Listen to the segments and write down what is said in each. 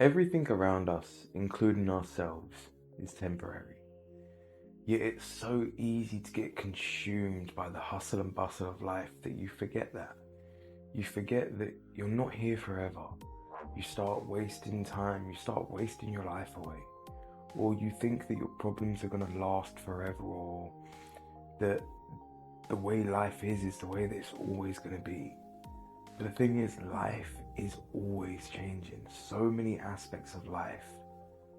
Everything around us, including ourselves, is temporary. Yet it's so easy to get consumed by the hustle and bustle of life that you forget that. You forget that you're not here forever. You start wasting time, you start wasting your life away. Or you think that your problems are going to last forever, or that the way life is the way that it's always going to be. But the thing is, life is always changing. So many aspects of life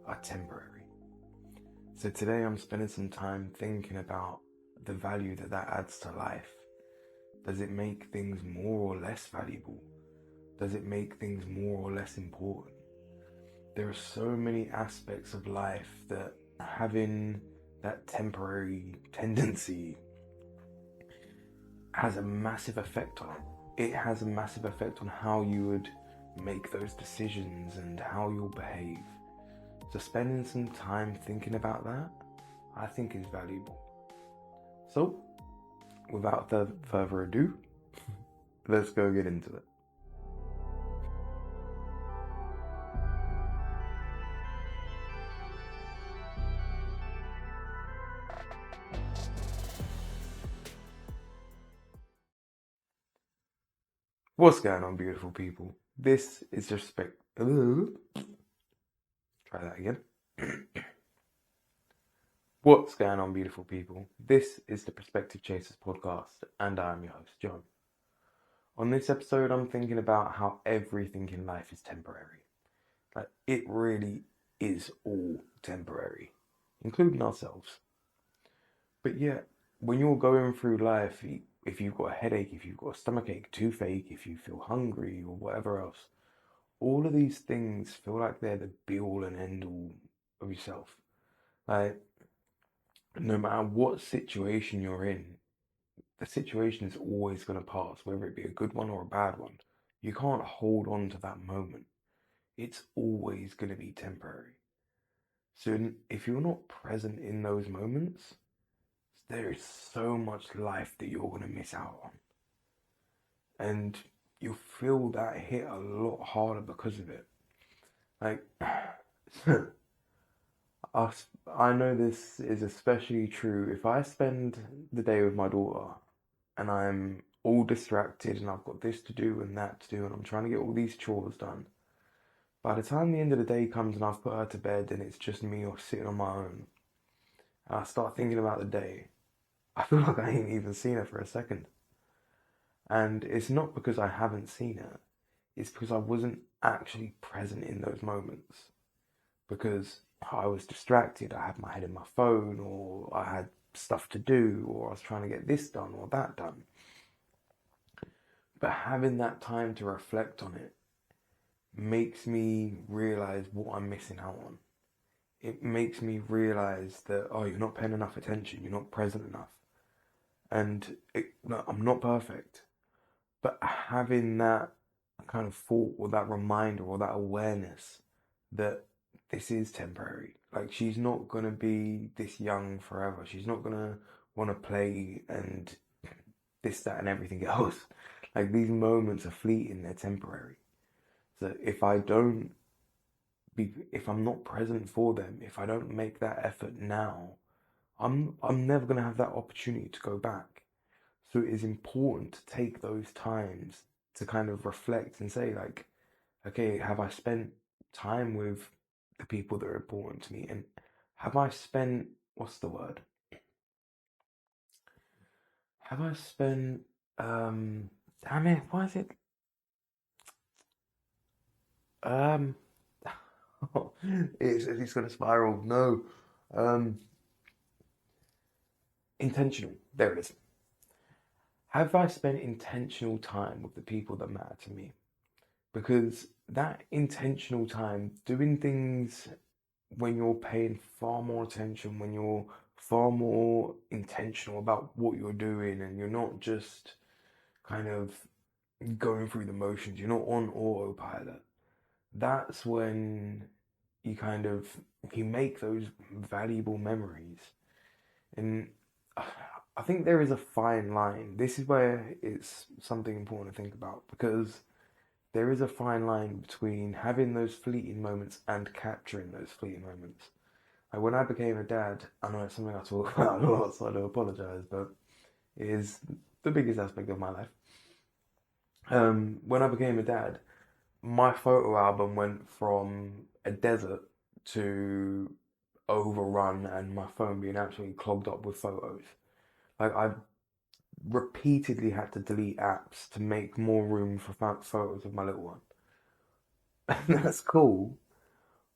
are temporary. So today I'm spending some time thinking about the value that adds to life. Does it make things more or less valuable? Does it make things more or less important? There are so many aspects of life that having that temporary tendency has a massive effect on it. It has a massive effect on how you would make those decisions and how you'll behave. So spending some time thinking about that, I think is valuable. So, without further ado, let's go get into it. What's going on, beautiful people? This is Try that again. What's going on, beautiful people? This is the Perspective Chasers podcast, and I'm your host, John. On this episode, I'm thinking about how everything in life is temporary. Like, it really is all temporary, including ourselves. But yet, when you're going through life, if you've got a headache, if you've got a stomachache, toothache, if you feel hungry or whatever else, all of these things feel like they're the be-all and end-all of yourself. Like, no matter what situation you're in, the situation is always going to pass, whether it be a good one or a bad one. You can't hold on to that moment. It's always going to be temporary. So if you're not present in those moments, there is so much life that you're going to miss out on. And you'll feel that hit a lot harder because of it. Like, I know this is especially true if I spend the day with my daughter and I'm all distracted and I've got this to do and that to do and I'm trying to get all these chores done. By the time the end of the day comes and I've put her to bed and it's just me or sitting on my own, and I start thinking about the day, I feel like I ain't even seen her for a second. And it's not because I haven't seen her, it's because I wasn't actually present in those moments. Because I was distracted, I had my head in my phone, or I had stuff to do, or I was trying to get this done or that done. But having that time to reflect on it makes me realize what I'm missing out on. It makes me realize that, oh, you're not paying enough attention, you're not present enough. And no, I'm not perfect. But having that kind of thought or that reminder or that awareness that this is temporary. Like, she's not going to be this young forever. She's not going to want to play and this, that, and everything else. Like, these moments are fleeting, they're temporary. So if I'm not present for them, if I don't make that effort now, I'm never going to have that opportunity to go back. So it is important to take those times to kind of reflect and say, like, okay, have I spent time with the people that are important to me? And have I spent, what's the word? Have I spent, damn it, what is it? Um, it's going to spiral. No, um, intentional. There it is. Have I spent intentional time with the people that matter to me? Because that intentional time, doing things when you're paying far more attention, when you're far more intentional about what you're doing and you're not just kind of going through the motions, you're not on autopilot, that's when you make those valuable memories. And I think there is a fine line. This is where it's something important to think about, because there is a fine line between having those fleeting moments and capturing those fleeting moments. Like when I became a dad, I know it's something I talk about a lot, so I do apologise, but it is the biggest aspect of my life. When I became a dad, my photo album went from a desert to overrun and my phone being absolutely clogged up with photos. Like I've repeatedly had to delete apps to make more room for photos of my little one. And that's cool.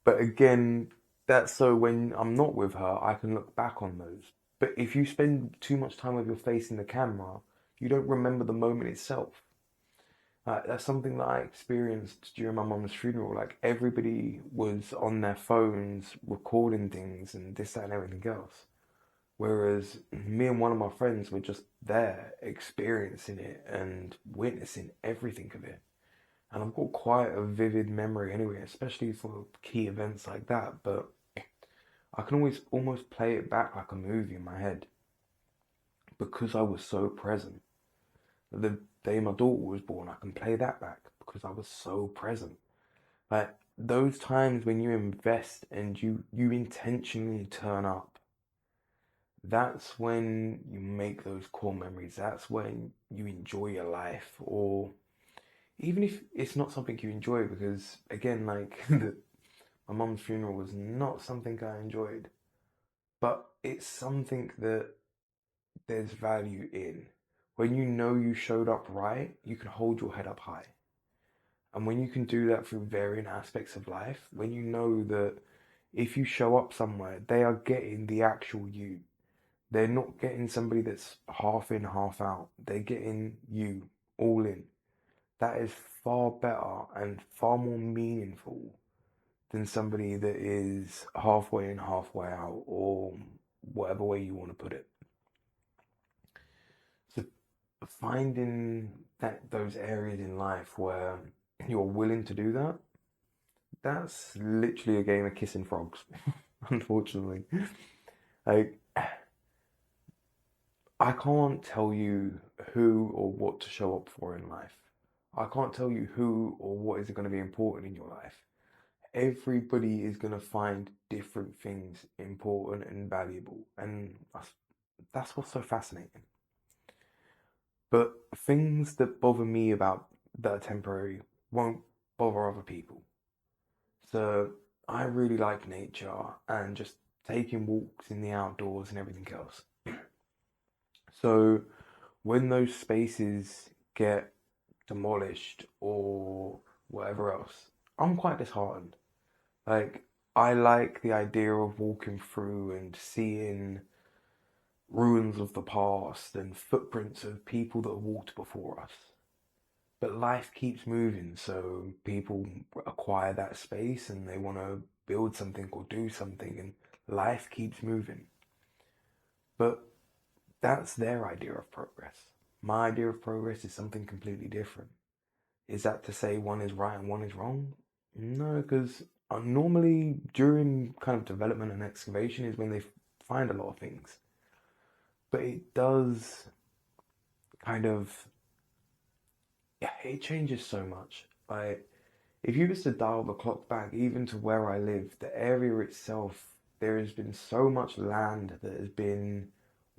But again, that's so when I'm not with her, I can look back on those. But if you spend too much time with your face in the camera, you don't remember the moment itself. That's something that I experienced during my mum's funeral. Like everybody was on their phones recording things and this, that, and everything else. Whereas me and one of my friends were just there experiencing it and witnessing everything of it. And I've got quite a vivid memory anyway, especially for key events like that. But I can always almost play it back like a movie in my head because I was so present. The day my daughter was born, I can play that back because I was so present. Like those times when you invest and you intentionally turn up, that's when you make those core memories. That's when you enjoy your life, or even if it's not something you enjoy, because again, like my mum's funeral was not something I enjoyed, but it's something that there's value in. When you know you showed up right, you can hold your head up high. And when you can do that through varying aspects of life, when you know that if you show up somewhere, they are getting the actual you. They're not getting somebody that's half in, half out. They're getting you all in. That is far better and far more meaningful than somebody that is halfway in, halfway out, or whatever way you want to put it. So finding that those areas in life where you're willing to do that, that's literally a game of kissing frogs, unfortunately. Like, I can't tell you who or what to show up for in life. I can't tell you who or what is going to be important in your life. Everybody is going to find different things important and valuable, and that's what's so fascinating. But things that bother me about that are temporary won't bother other people. So I really like nature and just taking walks in the outdoors and everything else. So when those spaces get demolished or whatever else, I'm quite disheartened. Like, I like the idea of walking through and seeing ruins of the past and footprints of people that walked before us. But life keeps moving, so people acquire that space and they want to build something or do something, and life keeps moving. But that's their idea of progress. My idea of progress is something completely different. Is that to say one is right and one is wrong? No, because normally during kind of development and excavation is when they find a lot of things. But it does kind of, yeah, it changes so much. Like, if you was to dial the clock back even to where I live, the area itself, there has been so much land that has been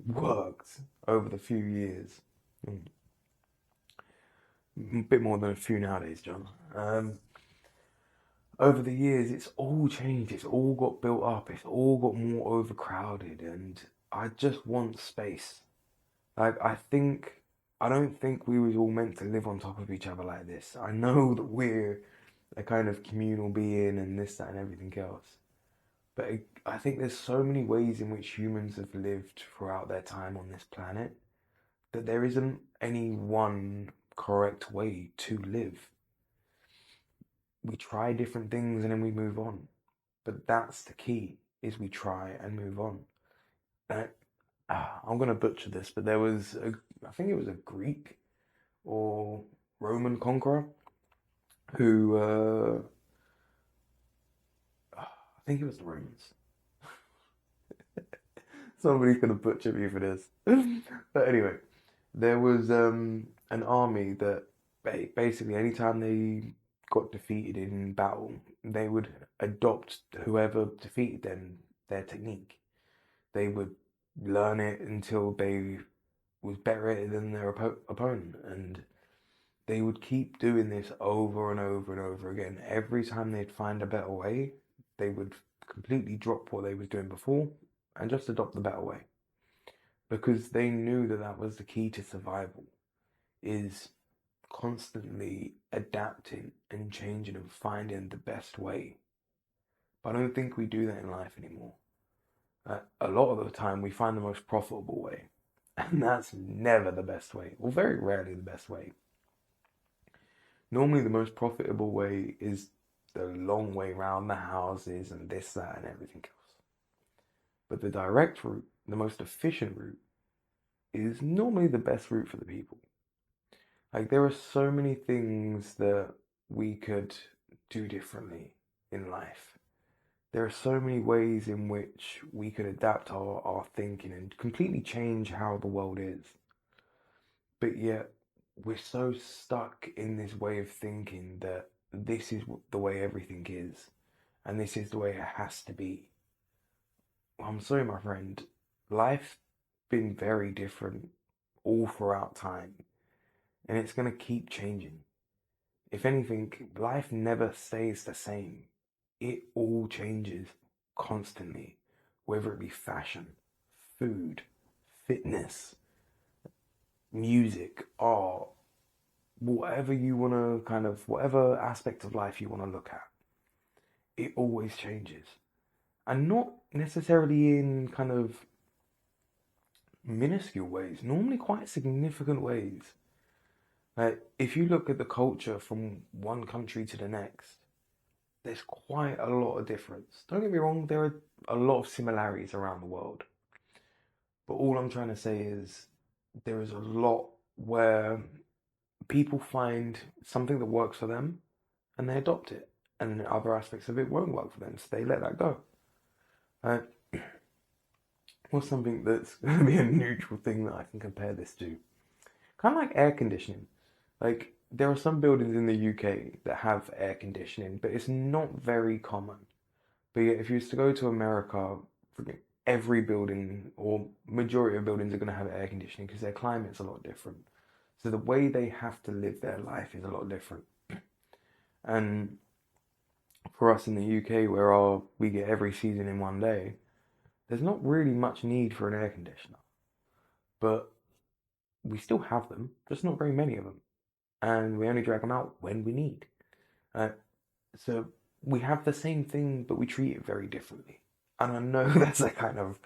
worked over the few years. A bit more than a few nowadays, John. Over the years, it's all changed. It's all got built up. It's all got more overcrowded, and I just want space. Like I don't think we was all meant to live on top of each other like this. I know that we're a kind of communal being and this, that, and everything else. But I think there's so many ways in which humans have lived throughout their time on this planet that there isn't any one correct way to live. We try different things and then we move on. But that's the key, is we try and move on. And I'm going to butcher this, but I think it was a Greek or Roman conqueror who, I think it was the Romans. Somebody's going to butcher me for this. But anyway, there was an army that basically anytime they got defeated in battle, they would adopt whoever defeated them, their technique. They would learn it until they was better than their opponent, and they would keep doing this over and over and over again. Every time they'd find a better way, they would completely drop what they was doing before and just adopt the better way, because they knew that that was the key to survival, is constantly adapting and changing and finding the best way. But I don't think we do that in life anymore. A lot of the time we find the most profitable way, and that's never the best way, or very rarely the best way. Normally the most profitable way is the long way round the houses and this, that, and everything else. But the direct route, the most efficient route, is normally the best route for the people. Like, there are so many things that we could do differently in life. There are so many ways in which we could adapt our thinking and completely change how the world is. But yet, we're so stuck in this way of thinking that this is the way everything is, and this is the way it has to be. Well, I'm sorry, my friend, life's been very different all throughout time, and it's going to keep changing. If anything, life never stays the same. It all changes constantly, whether it be fashion, food, fitness, music, art, whatever you want to whatever aspect of life you want to look at, it always changes. And not necessarily in kind of minuscule ways, normally quite significant ways. Like, if you look at the culture from one country to the next, there's quite a lot of difference. Don't get me wrong, there are a lot of similarities around the world. But all I'm trying to say is there is a lot where people find something that works for them and they adopt it. And other aspects of it won't work for them, so they let that go. What's something that's going to be a neutral thing that I can compare this to? Kind of like air conditioning. Like, there are some buildings in the UK that have air conditioning, but it's not very common. But yet, if you was to go to America, every building or majority of buildings are going to have air conditioning because their climate's a lot different. So the way they have to live their life is a lot different. And for us in the UK, where we get every season in one day, there's not really much need for an air conditioner. But we still have them, just not very many of them. And we only drag them out when we need. So we have the same thing, but we treat it very differently. And I know that's a kind of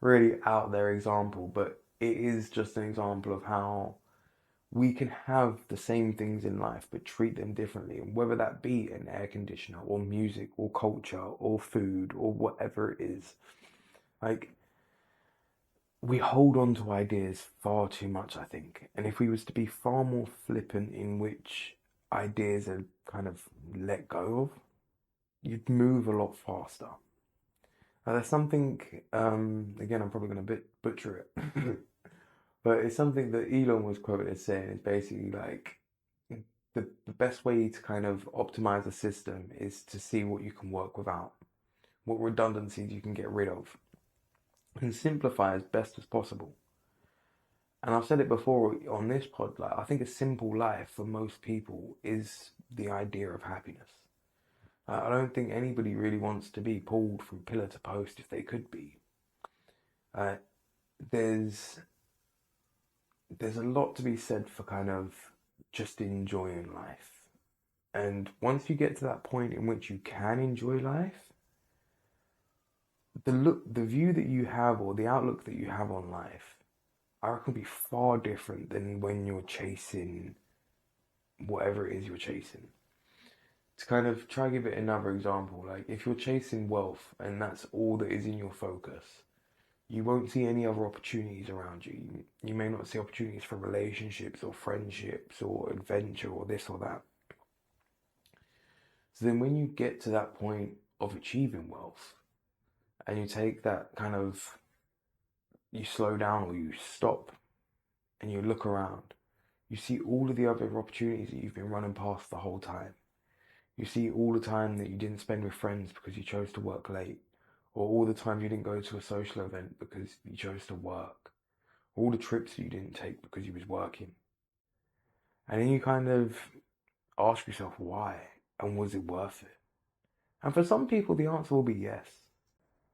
really out there example, but it is just an example of how we can have the same things in life, but treat them differently. And whether that be an air conditioner or music or culture or food or whatever it is, like, we hold on to ideas far too much, I think. And if we was to be far more flippant in which ideas are kind of let go of, you'd move a lot faster. There's something, again, I'm probably going to butcher it, but it's something that Elon was quoted as saying. It's basically like the best way to kind of optimize a system is to see what you can work without, what redundancies you can get rid of, and simplify as best as possible. And I've said it before on this pod, like, I think a simple life for most people is the idea of happiness. I don't think anybody really wants to be pulled from pillar to post if they could be. There's a lot to be said for kind of just enjoying life. And once you get to that point in which you can enjoy life, the view that you have or the outlook that you have on life, I reckon, will be far different than when you're chasing whatever it is you're chasing. To kind of try to give it another example, like, if you're chasing wealth and that's all that is in your focus, you won't see any other opportunities around you. You may not see opportunities for relationships or friendships or adventure or this or that. So then when you get to that point of achieving wealth and you take that kind of, you slow down or you stop and you look around, you see all of the other opportunities that you've been running past the whole time. You see all the time that you didn't spend with friends because you chose to work late, or all the times you didn't go to a social event because you chose to work, all the trips that you didn't take because you was working. And then you kind of ask yourself why, and was it worth it? And for some people, the answer will be yes.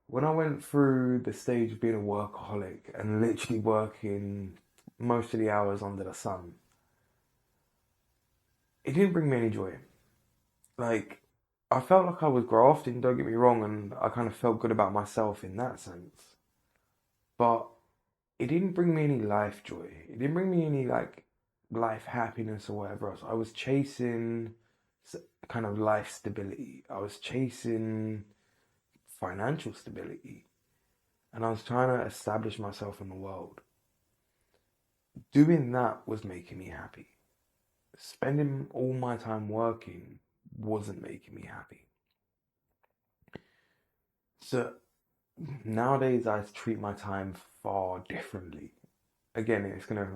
When I went through the stage of being a workaholic and literally working most of the hours under the sun, it didn't bring me any joy. Like, I felt like I was grafting, don't get me wrong, and I kind of felt good about myself in that sense. But it didn't bring me any life joy. It didn't bring me any, like, life happiness or whatever else. I was chasing kind of life stability. I was chasing financial stability. And I was trying to establish myself in the world. Doing that was making me happy. Spending all my time working wasn't making me happy. So nowadays I treat my time far differently. Again, it's going to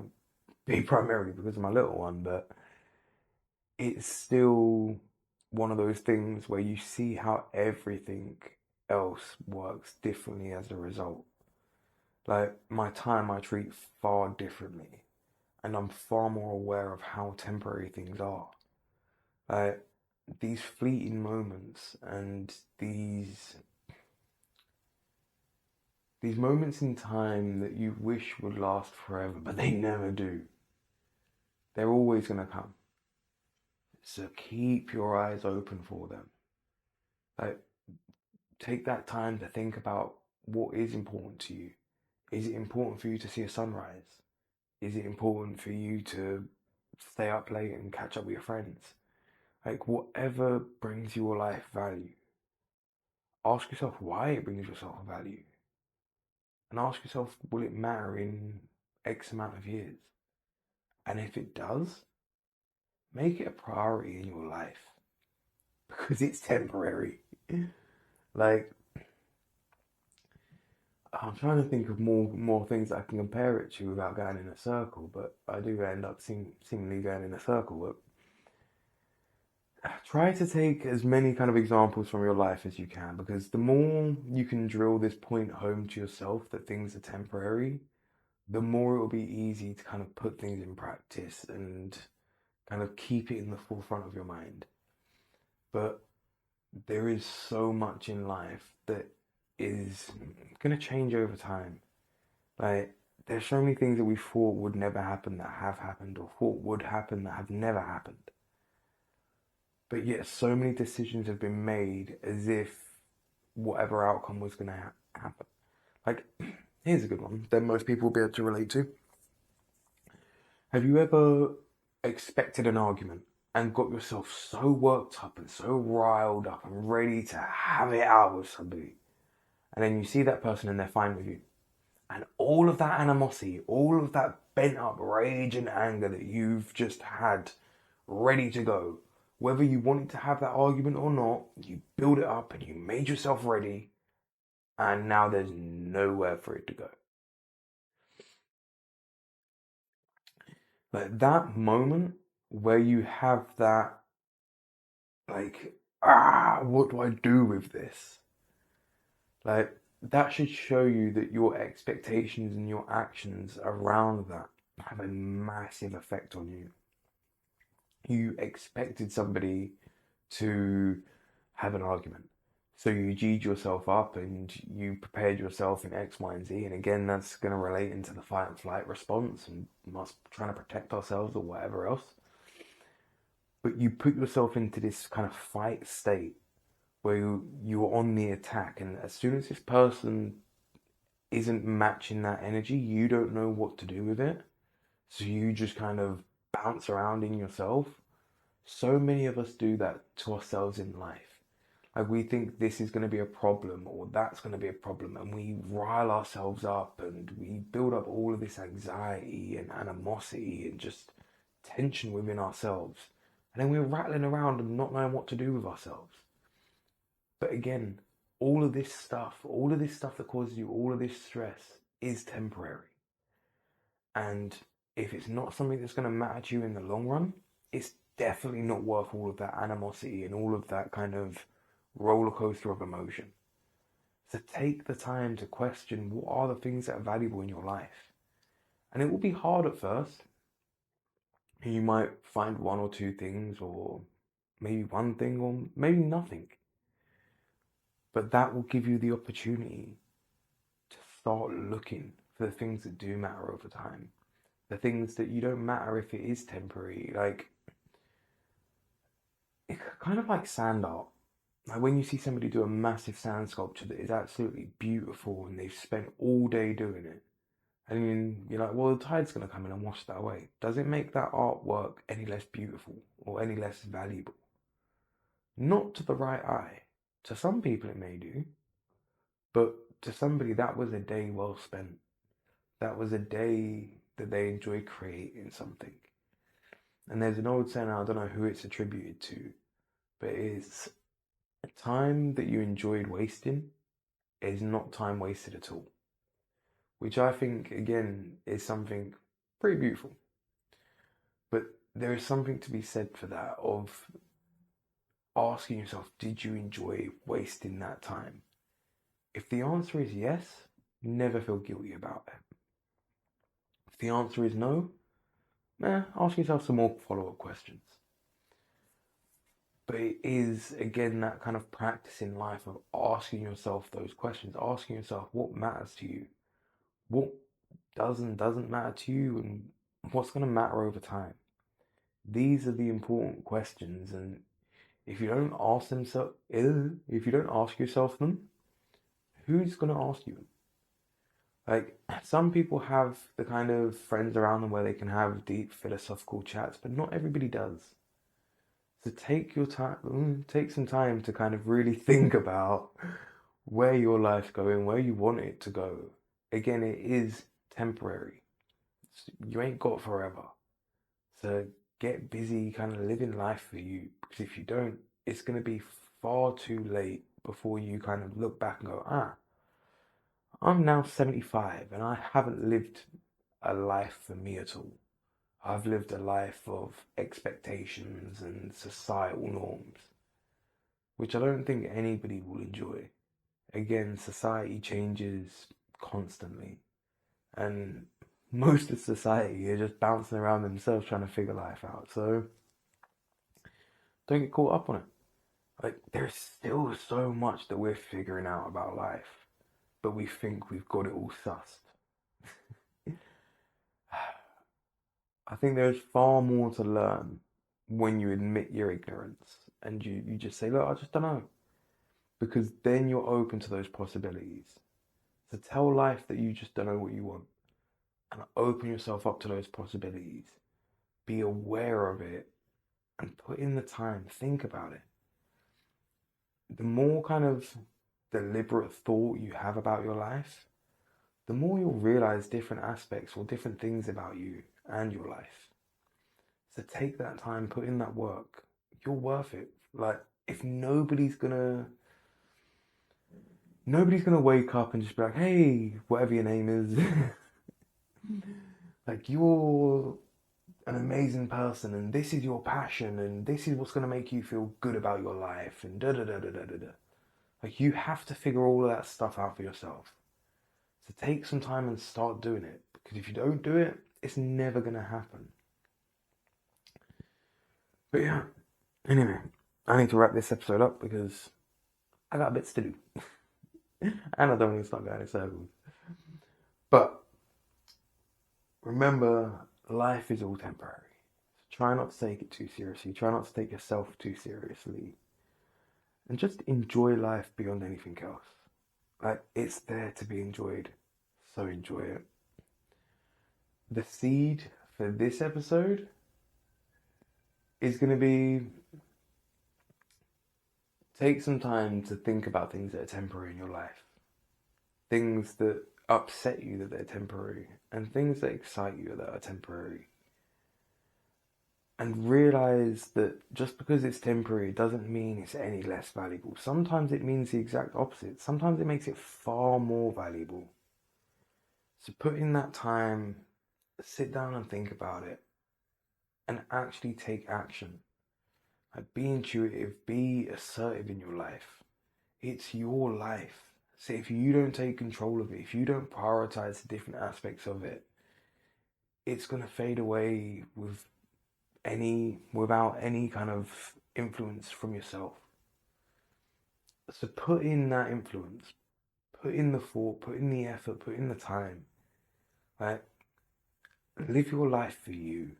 be primarily because of my little one, but it's still one of those things where you see how everything else works differently as a result. Like, my time I treat far differently, and I'm far more aware of how temporary things are. Like, these fleeting moments and these moments in time that you wish would last forever, but they never do. They're always going to come. So keep your eyes open for them. Like, take that time to think about what is important to you. Is it important for you to see a sunrise? Is it important for you to stay up late and catch up with your friends? Like, whatever brings your life value. Ask yourself why it brings yourself value. And ask yourself, will it matter in X amount of years? And if it does, make it a priority in your life. Because it's temporary. Like, I'm trying to think of more things I can compare it to without going in a circle, but I do end up seemingly going in a circle. But try to take as many kind of examples from your life as you can, because the more you can drill this point home to yourself that things are temporary, the more it will be easy to kind of put things in practice and kind of keep it in the forefront of your mind. But there is so much in life that is going to change over time. Like, there's so many things that we thought would never happen that have happened, or thought would happen that have never happened. But yet, so many decisions have been made as if whatever outcome was going to happen. Like, here's a good one that most people will be able to relate to. Have you ever expected an argument and got yourself so worked up and so riled up and ready to have it out with somebody? And then you see that person and they're fine with you. And all of that animosity, all of that bent up rage and anger that you've just had ready to go, whether you wanted to have that argument or not, you build it up and you made yourself ready, and now there's nowhere for it to go. Like, that moment where you have that, like, what do I do with this? Like, that should show you that your expectations and your actions around that have a massive effect on you. You expected somebody to have an argument. So you G'd yourself up and you prepared yourself in X, Y, and Z. And again, that's going to relate into the fight and flight response and us trying to protect ourselves or whatever else. But you put yourself into this kind of fight state where you're on the attack. And as soon as this person isn't matching that energy, you don't know what to do with it. So you just kind of bounce around in yourself. So many of us do that to ourselves in life. Like, we think this is going to be a problem or that's going to be a problem, and we rile ourselves up and we build up all of this anxiety and animosity and just tension within ourselves. And then we're rattling around and not knowing what to do with ourselves. But again, all of this stuff that causes you all of this stress is temporary. And if it's not something that's going to matter to you in the long run, it's definitely not worth all of that animosity and all of that kind of roller coaster of emotion. So take the time to question what are the things that are valuable in your life. And it will be hard at first. You might find one or two things, or maybe one thing, or maybe nothing. But that will give you the opportunity to start looking for the things that do matter over time. The things that you don't matter if it is temporary. Like, it's kind of like sand art. Like when you see somebody do a massive sand sculpture that is absolutely beautiful and they've spent all day doing it, and you're like, well, the tide's going to come in and wash that away. Does it make that artwork any less beautiful or any less valuable? Not to the right eye. To some people it may do, but to somebody that was a day well spent. That was a day that they enjoyed creating something. And there's an old saying, I don't know who it's attributed to, but it's time that you enjoyed wasting is not time wasted at all. Which I think, again, is something pretty beautiful. But there is something to be said for that, of asking yourself, did you enjoy wasting that time? If the answer is yes, never feel guilty about it. If the answer is no, ask yourself some more follow-up questions. But it is, again, that kind of practice in life of asking yourself those questions, asking yourself what matters to you, what does and doesn't matter to you, and what's going to matter over time. These are the important questions, and if you don't ask yourself them, who's going to ask you? Like, some people have the kind of friends around them where they can have deep philosophical chats, but not everybody does. So take your time, take some time to kind of really think about where your life's going, where you want it to go. Again, it is temporary. You ain't got forever. So get busy kind of living life for you, because if you don't, it's going to be far too late before you kind of look back and go, I'm now 75 and I haven't lived a life for me at all. I've lived a life of expectations and societal norms, which I don't think anybody will enjoy. Again, society changes constantly, and most of society are just bouncing around themselves trying to figure life out. So don't get caught up on it. Like, there's still so much that we're figuring out about life, but we think we've got it all sussed. I think there's far more to learn when you admit your ignorance and you just say, look, I just don't know. Because then you're open to those possibilities. So tell life that you just don't know what you want, and open yourself up to those possibilities. Be aware of it and put in the time. Think about it. The more kind of deliberate thought you have about your life, the more you'll realize different aspects or different things about you and your life. So take that time, put in that work. You're worth it. Like, if nobody's gonna wake up and just be like, hey, whatever your name is, like, you're an amazing person and this is your passion and this is what's going to make you feel good about your life and da da da da da da da. Like, you have to figure all of that stuff out for yourself. So take some time and start doing it, because if you don't do it, it's never going to happen. But yeah, anyway, I need to wrap this episode up because I got bits to do. And I don't want to start going in circles. But remember, life is all temporary. So try not to take it too seriously. Try not to take yourself too seriously. And just enjoy life beyond anything else. Like, it's there to be enjoyed. So enjoy it. The seed for this episode is going to be, take some time to think about things that are temporary in your life. Things that upset you that they're temporary, and things that excite you that are temporary. And realize that just because it's temporary doesn't mean it's any less valuable. Sometimes it means the exact opposite. Sometimes it makes it far more valuable. So put in that time, sit down and think about it, and actually take action. Like, be intuitive, be assertive in your life. It's your life. So if you don't take control of it, if you don't prioritize the different aspects of it, it's gonna fade away without any kind of influence from yourself. So put in that influence, put in the thought, put in the effort, put in the time. Like, live your life for you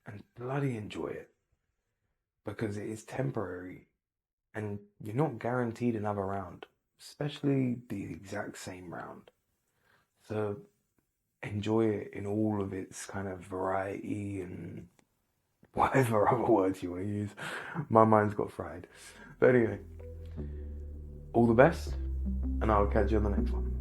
and bloody enjoy it, because it is temporary and you're not guaranteed another round, especially the exact same round. So enjoy it in all of its kind of variety and whatever other words you want to use. My mind's got fried. But anyway, all the best, and I'll catch you on the next one.